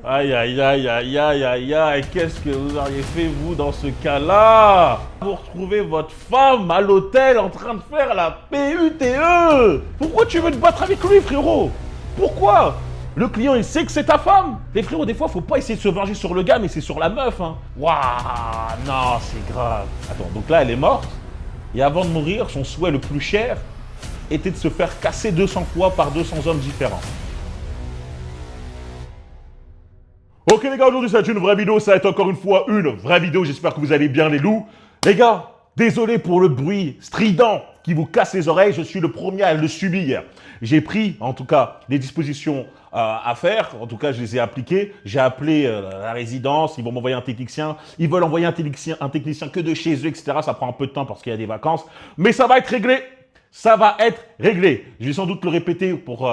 Aïe, aïe, aïe, aïe, aïe, aïe, aïe, qu'est-ce que vous auriez fait, vous, dans ce cas-là? Vous retrouvez votre femme à l'hôtel en train de faire la PUTE. Pourquoi tu veux te battre avec lui, frérot? Pourquoi? Le client, il sait que c'est ta femme. Les frérots, des fois, faut pas essayer de se venger sur le gars, mais c'est sur la meuf, hein. Waouh, non, c'est grave. Attends, donc là, elle est morte. Et avant de mourir, son souhait le plus cher était de se faire casser 200 fois par 200 hommes différents. Ok les gars, aujourd'hui c'est une vraie vidéo, ça va être encore une fois une vraie vidéo, j'espère que vous allez bien les loups. Les gars, désolé pour le bruit strident qui vous casse les oreilles, je suis le premier à le subir. J'ai pris en tout cas les dispositions à faire, en tout cas je les ai appliquées. J'ai appelé la résidence, ils vont m'envoyer un technicien, ils veulent envoyer un technicien que de chez eux, etc. Ça prend un peu de temps parce qu'il y a des vacances, mais ça va être réglé. Ça va être réglé. Je vais sans doute le répéter pour,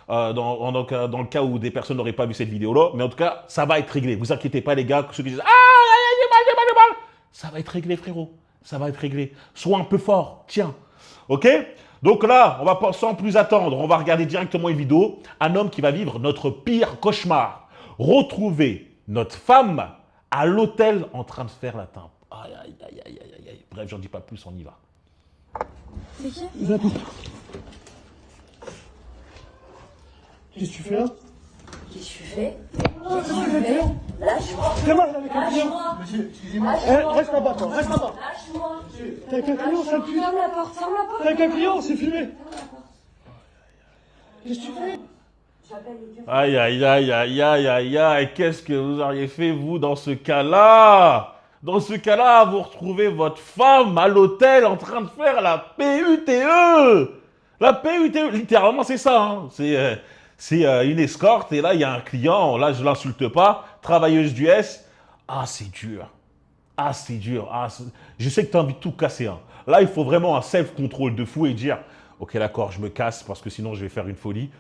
dans le cas où des personnes n'auraient pas vu cette vidéo-là. Mais en tout cas, ça va être réglé. Vous inquiétez pas, les gars, ceux qui disent « Ah, j'ai mal, j'ai mal, j'ai mal !» Ça va être réglé, frérot. Ça va être réglé. Sois un peu fort. Tiens. OK? Donc là, on va pas sans plus attendre. On va regarder directement une vidéo. Un homme qui va vivre notre pire cauchemar. Retrouver notre femme à l'hôtel en train de faire la timpe. Aïe, aïe, aïe, aïe, aïe, aïe. Bref, j'en dis pas plus, on y va. C'est qui? Qu'est-ce que tu fais là? Qu'est-ce que tu fais? Qu'est-ce que tu fais? Lâche-moi! Fais mal avec un client. Lâche-moi! Monsieur, excusez-moi. Lâche-moi! Reste là-bas, toi, reste là-bas. Lâche-moi! T'es avec un client, sale pute. Ferme la porte, ferme la porte! T'es avec un client, c'est filmé. Qu'est-ce que tu fais? J'appelle les dieux. Aïe, aïe, aïe, aïe, aïe, aïe, aïe, qu'est-ce que vous auriez fait, vous, dans ce cas-là? Dans ce cas-là, vous retrouvez votre femme à l'hôtel en train de faire la PUTE. La PUTE, littéralement, c'est ça. Hein. C'est une escorte et là, il y a un client, là, je ne l'insulte pas, travailleuse du S. Ah, c'est dur. Ah, c'est dur. Ah, je sais que tu as envie de tout casser. Hein. Là, il faut vraiment un self-control de fou et dire, ok, d'accord, je me casse parce que sinon, je vais faire une folie.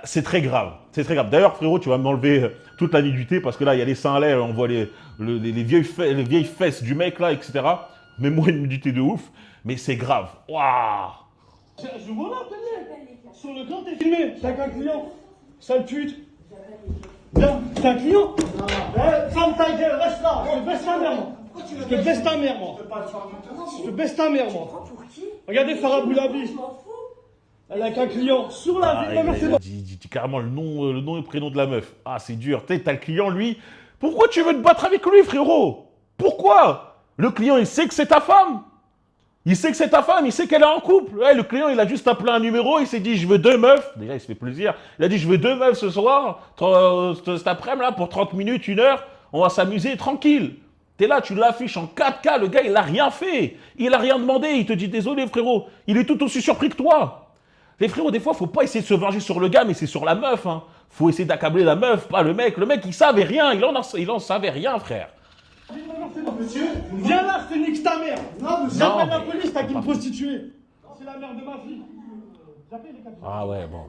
C'est très grave, c'est très grave. D'ailleurs, frérot, tu vas m'enlever toute la nudité parce que là, il y a les seins à l'air, on voit les vieilles fesses du mec là, etc. Mets-moi une nudité de ouf, mais c'est grave. Waouh! Je vois là, tenez. Sur le camp, t'es filmé. T'es avec un client. Sale pute. Viens, t'es un client? Ferme ta gueule, reste là. Je te baisse ta mère, moi. Je te baisse ta mère, moi. Je te baisse ta mère, moi. Pour qui? Regardez Farah Boulabi. Je m'en fous! Elle est avec un client. Sur la vie de ma mère, c'est Il bon. dit carrément le nom et le prénom de la meuf. Ah, c'est dur. T'as le client, lui. Pourquoi tu veux te battre avec lui, frérot? Pourquoi? Le client, il sait que c'est ta femme. Il sait que c'est ta femme, il sait qu'elle est en couple. Ouais, le client, il a juste appelé un numéro, il s'est dit, je veux 2 meufs. Déjà, il se fait plaisir. Il a dit, je veux 2 meufs ce soir, cet après-midi, là, pour 30 minutes, 1 heure. On va s'amuser tranquille. T'es là, tu l'affiches en 4K, le gars, il n'a rien fait. Il n'a rien demandé. Il te dit, désolé, frérot. Il est tout aussi surpris que toi. Les frérots, des fois, faut pas essayer de se venger sur le gars, mais c'est sur la meuf. Hein. Faut essayer d'accabler la meuf, pas le mec. Le mec, il savait rien. Il en savait rien, frère. Monsieur, viens là, je te nique ta mère. Non, monsieur. J'appelle la mais- police, t'as qu'une prostituée. C'est la mère de ma fille. J'appelle les capitaines. Ah ouais, bon.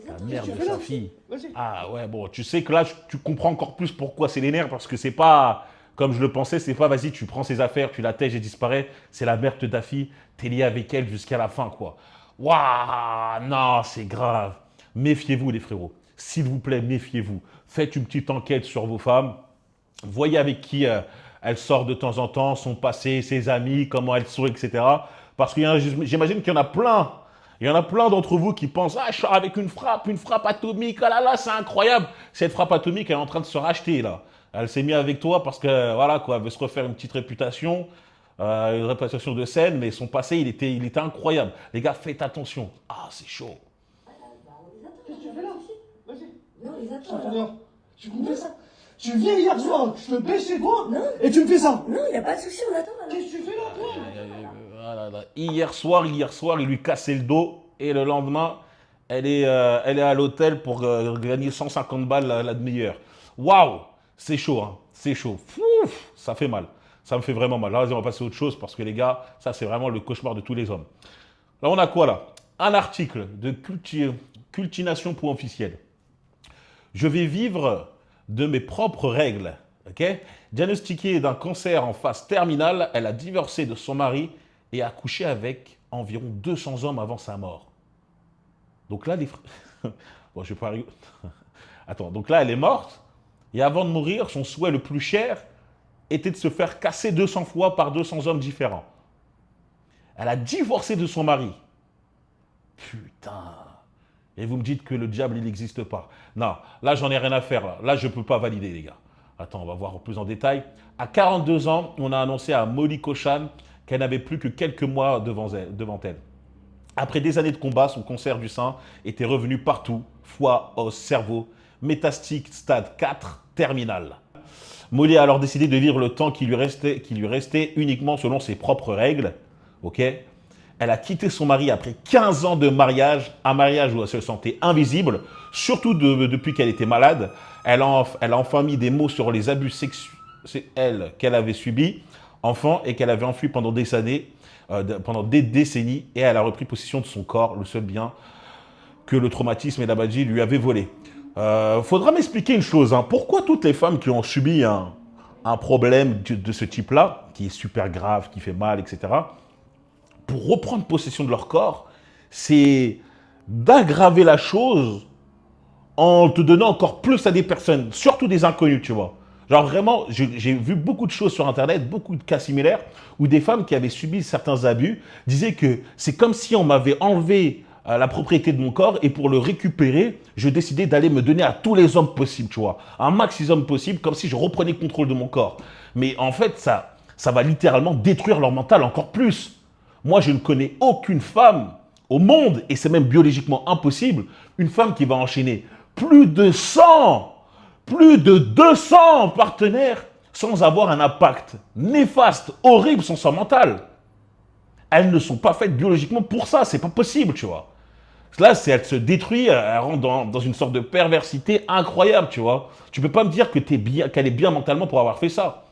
La mère de fais là sa fille. Vas-y. Ah ouais, bon. Tu sais que là, tu comprends encore plus pourquoi c'est les nerfs, parce que c'est pas, comme je le pensais, c'est pas, vas-y, tu prends ses affaires, tu la tèges et disparaît. C'est la mère de ta fille. T'es lié avec elle jusqu'à la fin, quoi. Waouh, non, c'est grave. Méfiez-vous, les frérots. S'il vous plaît, méfiez-vous. Faites une petite enquête sur vos femmes. Voyez avec qui elles sortent de temps en temps, son passé, ses amis, comment elles sont, etc. Parce que j'imagine qu'il y en a plein. Il y en a plein d'entre vous qui pensent « Ah, je sors avec une frappe atomique, ah là là, c'est incroyable !» Cette frappe atomique, elle est en train de se racheter, là. Elle s'est mise avec toi parce que, voilà, quoi, elle veut se refaire une petite réputation, une réputation de scène, mais son passé, il était incroyable. Les gars, faites attention. Ah, c'est chaud. Qu'est-ce que tu fais là? Vas-y. Non, les Attends, attends. dehors. Tu me fais ça? Tu viens hier soir, je te baisse chez toi Non. et tu me fais ça. Non, il n'y a pas de souci, on attend là. Qu'est-ce que tu fais là, toi? Voilà. Hier soir, il lui cassait le dos et le lendemain, elle est à l'hôtel pour gagner 150 balles la demi-heure. Waouh, c'est chaud, hein, c'est chaud. Fouf, ça fait mal, ça me fait vraiment mal. Là, vas-y, on va passer à autre chose parce que les gars, ça c'est vraiment le cauchemar de tous les hommes. Là, on a quoi là? Un article de cultination.officiel. Je vais vivre de mes propres règles. Okay. Diagnostiquée d'un cancer en phase terminale, elle a divorcé de son mari et a couché avec environ 200 hommes avant sa mort. Donc là, bon, je vais pas rigoler. Attends, donc là, elle est morte. Et avant de mourir, son souhait le plus cher était de se faire casser 200 fois par 200 hommes différents. Elle a divorcé de son mari. Putain. Et vous me dites que le diable, il n'existe pas. Non, là, j'en ai rien à faire. Là, je ne peux pas valider, les gars. Attends, on va voir plus en détail. À 42 ans, on a annoncé à Molly Koshan qu'elle n'avait plus que quelques mois devant elle. Après des années de combat, son cancer du sein était revenu partout. Foie, os, cerveau, métastique, stade 4, terminal. Molly a alors décidé de vivre le temps qui lui restait uniquement selon ses propres règles. Ok ? Elle a quitté son mari après 15 ans de mariage, un mariage où elle se sentait invisible, surtout depuis qu'elle était malade. Elle a enfin mis des mots sur les abus sexuels qu'elle avait subis, enfant, et qu'elle avait enfui pendant des années, pendant des décennies, et elle a repris possession de son corps, le seul bien que le traumatisme et la maladie lui avaient volé. Faudra m'expliquer une chose, hein. Pourquoi toutes les femmes qui ont subi un problème de ce type-là, qui est super grave, qui fait mal, etc., pour reprendre possession de leur corps, c'est d'aggraver la chose en te donnant encore plus à des personnes, surtout des inconnus, tu vois. Genre vraiment, j'ai vu beaucoup de choses sur Internet, beaucoup de cas similaires, où des femmes qui avaient subi certains abus disaient que c'est comme si on m'avait enlevé la propriété de mon corps et pour le récupérer, je décidais d'aller me donner à tous les hommes possibles, tu vois. Un maximum possible, comme si je reprenais le contrôle de mon corps. Mais en fait, ça va littéralement détruire leur mental encore plus. Moi, je ne connais aucune femme au monde, et c'est même biologiquement impossible, une femme qui va enchaîner plus de 200 partenaires sans avoir un impact néfaste, horrible sur son mental. Elles ne sont pas faites biologiquement pour ça, c'est pas possible, tu vois. Là, elle se détruit, elle rentre dans une sorte de perversité incroyable, tu vois. Tu peux pas me dire qu'elle est bien mentalement pour avoir fait ça.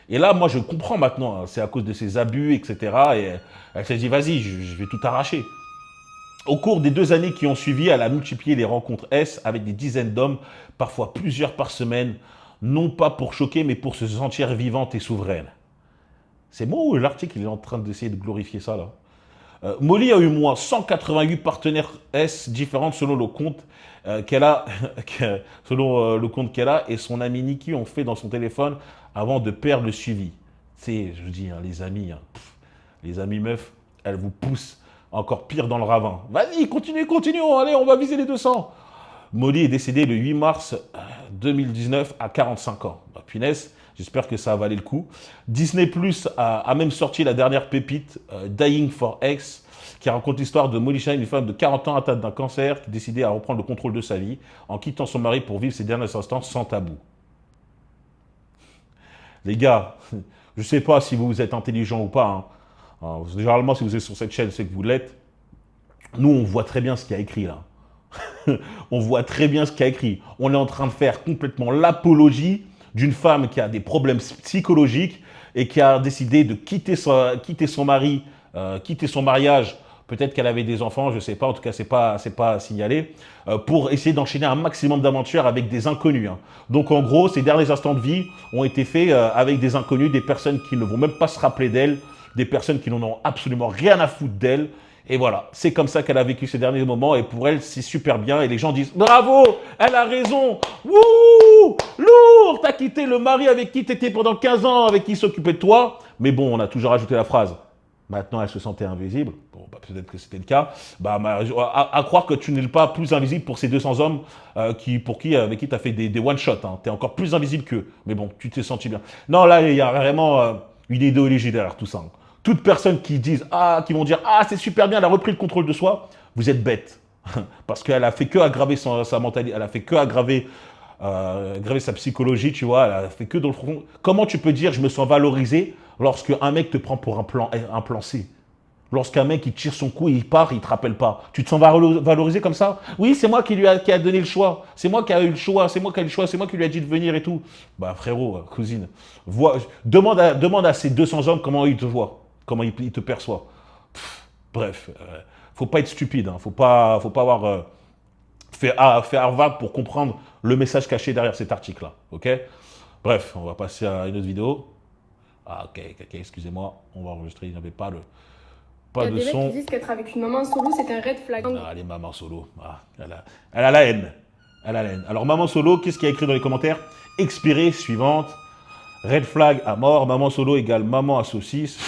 Et là, moi, je comprends maintenant, hein, c'est à cause de ses abus, etc. Et elle s'est dit, vas-y, je vais tout arracher. Au cours des 2 années qui ont suivi, elle a multiplié les rencontres S avec des dizaines d'hommes, parfois plusieurs par semaine, non pas pour choquer, mais pour se sentir vivante et souveraine. C'est moi ou l'article il est en train d'essayer de glorifier ça, là? Molly a eu moins 188 partenaires S différentes selon le compte qu'elle a, et son ami Nikki ont fait dans son téléphone avant de perdre le suivi. Tu sais, je vous dis, hein, les amis, les amis meufs, elles vous poussent encore pire dans le ravin. Vas-y, continuons, allez, on va viser les 200. Molly est décédée le 8 mars 2019 à 45 ans. Bah, punaise, j'espère que ça a valé le coup. Disney Plus a même sorti la dernière pépite, Dying for X, qui raconte l'histoire de Molly Shine, une femme de 40 ans atteinte d'un cancer qui décidait à reprendre le contrôle de sa vie en quittant son mari pour vivre ses derniers instants sans tabou. Les gars, je ne sais pas si vous êtes intelligents ou pas. Hein. Généralement, si vous êtes sur cette chaîne, c'est que vous l'êtes. Nous, on voit très bien ce qu'il y a écrit là. On voit très bien ce qu'il y a écrit. On est en train de faire complètement l'apologie d'une femme qui a des problèmes psychologiques et qui a décidé de quitter son mari, quitter son mariage. Peut-être qu'elle avait des enfants, je ne sais pas, en tout cas, c'est pas signalé, pour essayer d'enchaîner un maximum d'aventures avec des inconnus. Hein. Donc, en gros, ces derniers instants de vie ont été faits avec des inconnus, des personnes qui ne vont même pas se rappeler d'elle, des personnes qui n'en ont absolument rien à foutre d'elle. Et voilà, c'est comme ça qu'elle a vécu ces derniers moments et pour elle, c'est super bien. Et les gens disent « Bravo, elle a raison, wouh, lourd, t'as quitté le mari avec qui t'étais pendant 15 ans, avec qui s'occupait de toi. » Mais bon, on a toujours ajouté la phrase. Maintenant, elle se sentait invisible. Bon, bah, peut-être que c'était le cas. Bah, à croire que tu n'es pas plus invisible pour ces 200 hommes avec qui tu as fait des one-shots. Hein. Tu es encore plus invisible qu'eux. Mais bon, tu t'es senti bien. Non, là, il y a vraiment une idéologie derrière tout ça. Hein. Toutes personnes qui vont dire « Ah, c'est super bien, elle a repris le contrôle de soi », vous êtes bêtes. Parce qu'elle a fait que aggraver sa mentalité, elle a fait que aggraver sa psychologie, tu vois, elle a fait que dans le front. Comment tu peux dire « Je me sens valorisé » lorsque un mec te prend pour un plan C? Lorsqu'un mec, il tire son coup et il part, il ne te rappelle pas. Tu te sens valorisé comme ça? Oui, c'est moi qui a donné le choix. C'est moi qui a eu le choix. C'est moi qui a eu le choix. C'est moi qui lui a dit de venir et tout. Bah frérot, cousine, demande à ces 200 hommes comment ils te voient. Comment il te perçoit. Bref, faut pas être stupide. Hein. Faut pas avoir fait Harvard pour comprendre le message caché derrière cet article-là. Ok? Bref, on va passer à une autre vidéo. Ah, ok, excusez-moi. On va enregistrer. Il n'y avait pas de son. Il y a des mecs qui disent qu'être avec une maman solo, c'est un red flag. Ah, les mamans solo. Ah, elle a la haine. Elle a la haine. Alors, maman solo, qu'est-ce qu'il y a écrit dans les commentaires? Expirée suivante. Red flag à mort. Maman solo égale maman à saucisse.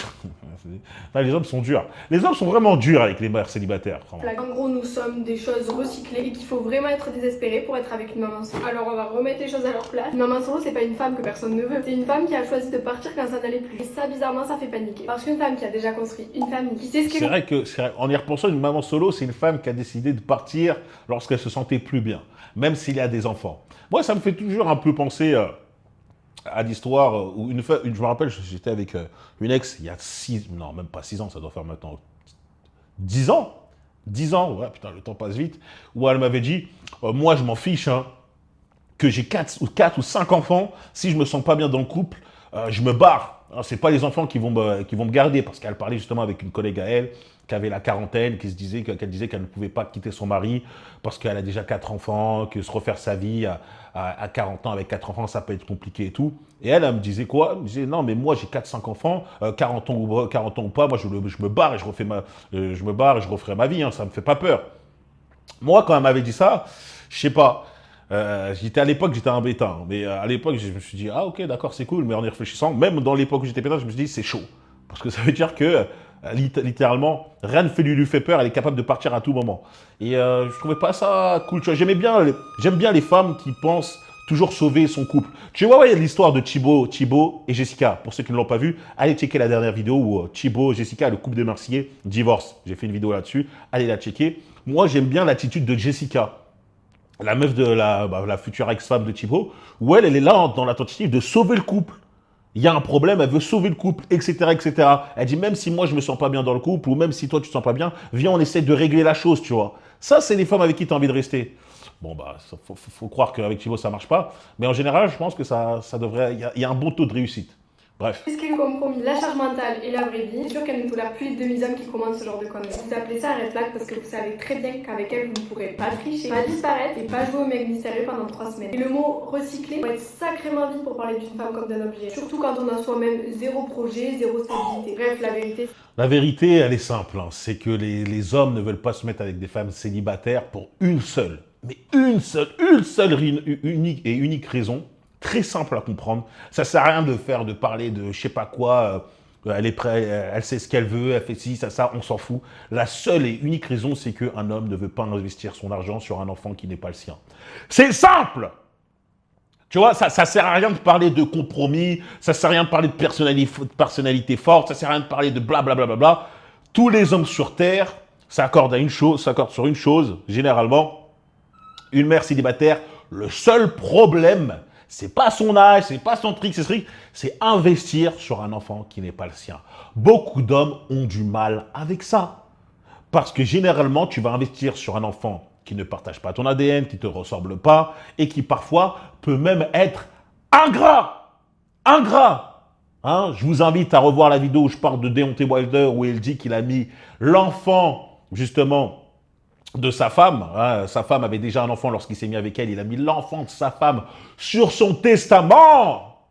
Non, les hommes sont durs. Les hommes sont vraiment durs avec les mères célibataires. Vraiment. En gros, nous sommes des choses recyclées et qu'il faut vraiment être désespéré pour être avec une maman solo. Alors, on va remettre les choses à leur place. Une maman solo, c'est pas une femme que personne ne veut. C'est une femme qui a choisi de partir quand ça n'allait plus. Et ça, bizarrement, ça fait paniquer. Parce qu'une femme qui a déjà construit une famille, qui sait ce qu'elle veut. C'est vrai, en y repensant, une maman solo, c'est une femme qui a décidé de partir lorsqu'elle se sentait plus bien, même s'il y a des enfants. Moi, ça me fait toujours un peu penser à l'histoire où je me rappelle, j'étais avec une ex il y a non, même pas 6 ans, ça doit faire maintenant 10 ans. 10 ans, ouais, putain, le temps passe vite, où elle m'avait dit, moi, je m'en fiche, hein, que j'ai 4 ou 5 enfants, si je me sens pas bien dans le couple, je me barre. C'est pas les enfants qui vont me garder, parce qu'elle parlait justement avec une collègue à elle, qui avait la quarantaine, qu'elle disait qu'elle ne pouvait pas quitter son mari, parce qu'elle a déjà 4 enfants, que se refaire sa vie à 40 ans avec 4 enfants, ça peut être compliqué et tout. Et elle me disait quoi? Elle me disait, non, mais moi j'ai 4-5 enfants, 40 ans ou pas, moi je me barre et je referai ma vie, hein, ça me fait pas peur. Moi, quand elle m'avait dit ça, je sais pas, à l'époque, j'étais un bétain. Mais à l'époque, je me suis dit, ah ok, d'accord, c'est cool. Mais en y réfléchissant, même dans l'époque où j'étais bétain, je me suis dit, c'est chaud. Parce que ça veut dire que, littéralement, rien ne lui fait peur, elle est capable de partir à tout moment. Et je trouvais pas ça cool. Tu vois, j'aime bien les femmes qui pensent toujours sauver son couple. Tu vois, ouais, l'histoire de Thibaut et Jessica. Pour ceux qui ne l'ont pas vu, allez checker la dernière vidéo où Thibaut et Jessica, le couple des Marseillais, divorce. J'ai fait une vidéo là-dessus. Allez la checker. Moi, j'aime bien l'attitude de Jessica, la meuf de la future ex-femme de Thibaut, où elle est là dans la tentative de sauver le couple. Il y a un problème, elle veut sauver le couple, etc., etc. Elle dit, même si moi je me sens pas bien dans le couple, ou même si toi tu te sens pas bien, viens, on essaie de régler la chose, tu vois. Ça, c'est les femmes avec qui tu as envie de rester. Bon, bah, faut croire qu'avec Thibaut, ça marche pas. Mais en général, je pense que ça devrait... Il y a un bon taux de réussite. Bref. Ce qui est le compromis, la charge mentale et la vraie vie, c'est sûr qu'elle ne tolère plus les demi-hommes qui commandent ce genre de conneries. Vous appelez ça un red flag parce que vous savez très bien qu'avec elle, vous ne pourrez pas tricher, pas disparaître et pas jouer au mec mystérieux pendant 3 semaines. Et le mot recycler va être sacrément vite pour parler d'une femme comme d'un objet. Surtout quand on a soi-même zéro projet, zéro stabilité. Bref, la vérité... La vérité, elle est simple. Hein. C'est que les hommes ne veulent pas se mettre avec des femmes célibataires pour une seule, mais une seule unique raison. Très simple à comprendre. Ça sert à rien de parler de je sais pas quoi, elle est prête, elle sait ce qu'elle veut, elle fait ci, ça, on s'en fout. La seule et unique raison, c'est qu'un homme ne veut pas investir son argent sur un enfant qui n'est pas le sien. C'est simple! Tu vois, ça sert à rien de parler de compromis, ça sert à rien de parler de personnalité forte, ça sert à rien de parler de blablabla. Tous les hommes sur Terre s'accordent sur une chose, généralement, une mère célibataire, le seul problème, c'est pas son âge, c'est pas son truc, c'est investir sur un enfant qui n'est pas le sien. Beaucoup d'hommes ont du mal avec ça. Parce que généralement, tu vas investir sur un enfant qui ne partage pas ton ADN, qui ne te ressemble pas, et qui parfois peut même être ingrat. Ingrat. Hein? Je vous invite à revoir la vidéo où je parle de Deontay Wilder, où il dit qu'il a mis l'enfant, justement, de sa femme. Hein, sa femme avait déjà un enfant lorsqu'il s'est mis avec elle. Il a mis l'enfant de sa femme sur son testament.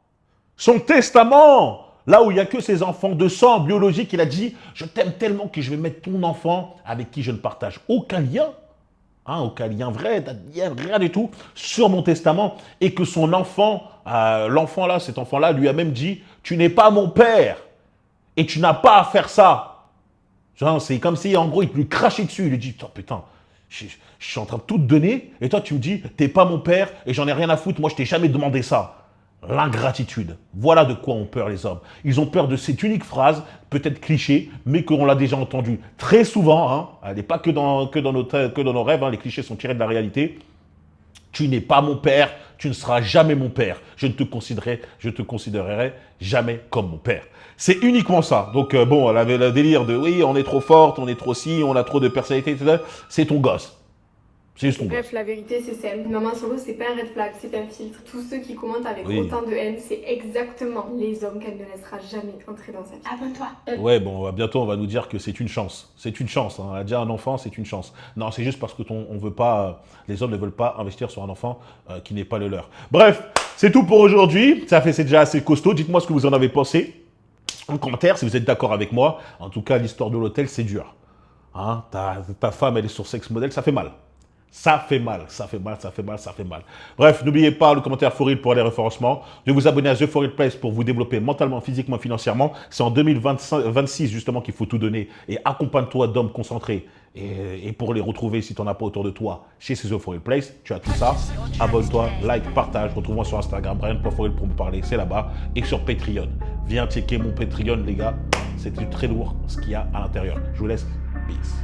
Son testament. Là où il n'y a que ses enfants de sang biologique, il a dit « Je t'aime tellement que je vais mettre ton enfant avec qui je ne partage aucun lien. Aucun lien vrai, rien du tout, sur mon testament. » Et que son enfant, cet enfant-là, lui a même dit « Tu n'es pas mon père et tu n'as pas à faire ça. » C'est comme si, en gros, il lui crachait dessus. Il lui dit, putain, je suis en train de tout te donner, et toi, tu me dis, t'es pas mon père, et j'en ai rien à foutre, moi, je t'ai jamais demandé ça. L'ingratitude. Voilà de quoi ont peur les hommes. Ils ont peur de cette unique phrase, peut-être cliché, mais qu'on l'a déjà entendue très souvent. Hein. Elle n'est pas que dans nos rêves, hein. Les clichés sont tirés de la réalité. Tu n'es pas mon père, tu ne seras jamais mon père. Je te considérerai jamais comme mon père. C'est uniquement ça. Donc bon, elle avait le délire de oui, on est trop forte, on est trop ci, on a trop de personnalité, etc. C'est ton gosse. C'est juste ton gosse. Bref, la vérité, c'est simple. Une maman solo, c'est pas un red flag, c'est un filtre. Tous ceux qui commentent avec autant de haine, c'est exactement les hommes qu'elle ne laissera jamais entrer dans sa vie. Abonne-toi. Ouais, bon, bientôt, on va nous dire que c'est une chance. C'est une chance. Hein. Elle a déjà un enfant, c'est une chance. Non, c'est juste parce que on veut pas, les hommes ne veulent pas investir sur un enfant qui n'est pas le leur. Bref, c'est tout pour aujourd'hui. C'est déjà assez costaud. Dites-moi ce que vous en avez pensé en commentaire, si vous êtes d'accord avec moi. En tout cas, l'histoire de l'hôtel, c'est dur. Hein, ta femme, elle est sur sex model, ça fait mal. Ça fait mal, ça fait mal, ça fait mal, ça fait mal. Bref, n'oubliez pas le commentaire Foril pour les référencements, de vous abonner à The Foril Place pour vous développer mentalement, physiquement, financièrement. C'est en 2026 justement qu'il faut tout donner et accompagne-toi d'hommes concentrés. Et pour les retrouver, si tu n'en as pas autour de toi, chez The Foril Place, tu as tout ça. Abonne-toi, like, partage, retrouve-moi sur Instagram, Brian.Foril pour me parler, c'est là-bas. Et sur Patreon. Viens checker mon Patreon, les gars. C'est très lourd ce qu'il y a à l'intérieur. Je vous laisse. Peace.